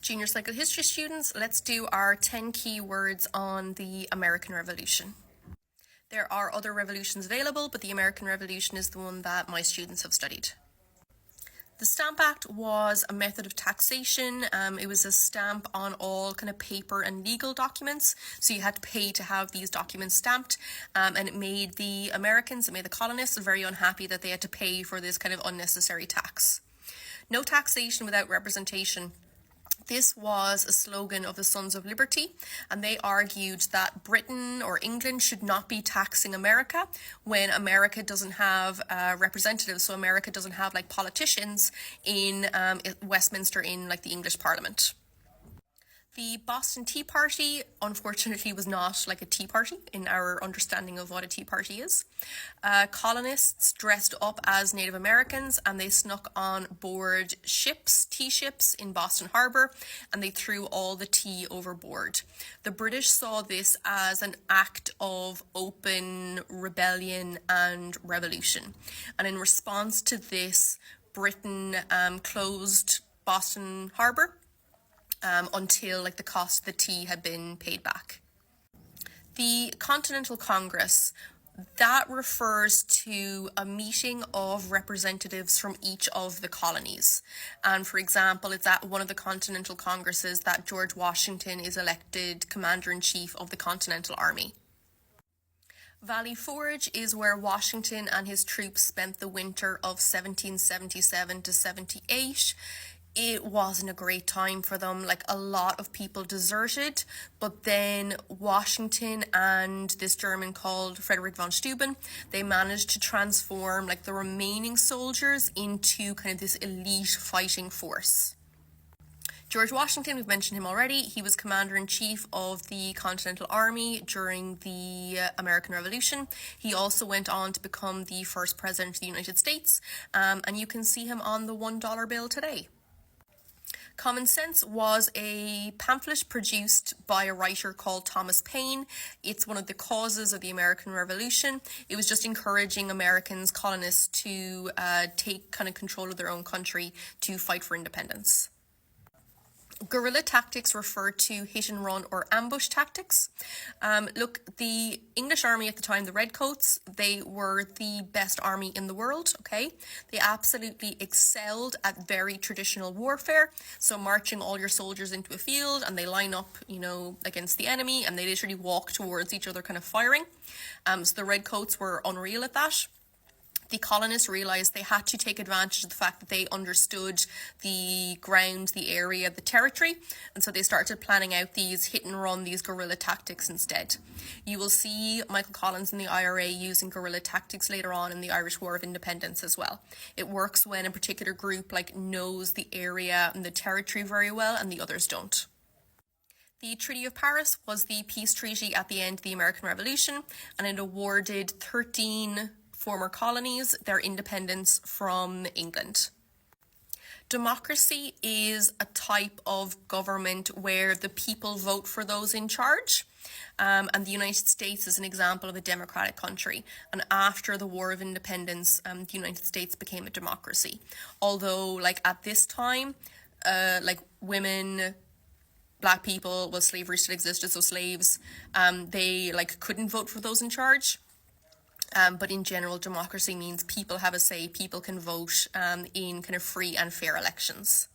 Junior Cycle History students, let's do our 10 key words on the American Revolution. There are other revolutions available, but the American Revolution is the one that my students have studied. The Stamp Act was a method of taxation. It was a stamp on all kind of paper and legal documents. So you had to pay to have these documents stamped. And it made the Americans, it made the colonists very unhappy that they had to pay for this kind of unnecessary tax. No taxation without representation. This was a slogan of the Sons of Liberty, and they argued that Britain or England should not be taxing America when America doesn't have representatives, so America doesn't have like politicians in Westminster in like the English Parliament. The Boston Tea Party, unfortunately, was not like a tea party in our understanding of what a tea party is. Colonists dressed up as Native Americans and they snuck on board ships, tea ships in Boston Harbor, and they threw all the tea overboard. The British saw this as an act of open rebellion and revolution. And in response to this, Britain closed Boston Harbor until like the cost of the tea had been paid back. The Continental Congress, that refers to a meeting of representatives from each of the colonies. And for example, it's at one of the Continental Congresses that George Washington is elected Commander-in-Chief of the Continental Army. Valley Forge is where Washington and his troops spent the winter of 1777 to 78. It wasn't a great time for them. Like, a lot of people deserted, but then Washington and this German called Frederick von Steuben, they managed to transform like the remaining soldiers into kind of this elite fighting force. George Washington, we've mentioned him already. He was Commander-in-Chief of the Continental Army during the American Revolution. He also went on to become the first president of the United States, and you can see him on the $1 bill today. Common Sense was a pamphlet produced by a writer called Thomas Paine. It's one of the causes of the American Revolution. It was just encouraging Americans, colonists, to take kind of control of their own country to fight for independence. Guerrilla tactics refer to hit and run or ambush tactics. Look, the English army at the time, the Redcoats, they were the best army in the world, okay? They absolutely excelled at very traditional warfare. So marching all your soldiers into a field and they line up, against the enemy and they literally walk towards each other kind of firing. So the Redcoats were unreal at that. The colonists realised they had to take advantage of the fact that they understood the ground, the area, the territory, and so they started planning out these hit and run, these guerrilla tactics instead. You will see Michael Collins and the IRA using guerrilla tactics later on in the Irish War of Independence as well. It works when a particular group knows the area and the territory very well and the others don't. The Treaty of Paris was the peace treaty at the end of the American Revolution, and it awarded 13 former colonies their independence from England. Democracy is a type of government where the people vote for those in charge. And the United States is an example of a democratic country. And after the War of Independence, the United States became a democracy. Although, at this time, women, Black people, slavery still existed, so slaves, they couldn't vote for those in charge. But in general, democracy means people have a say, people can vote in kind of free and fair elections.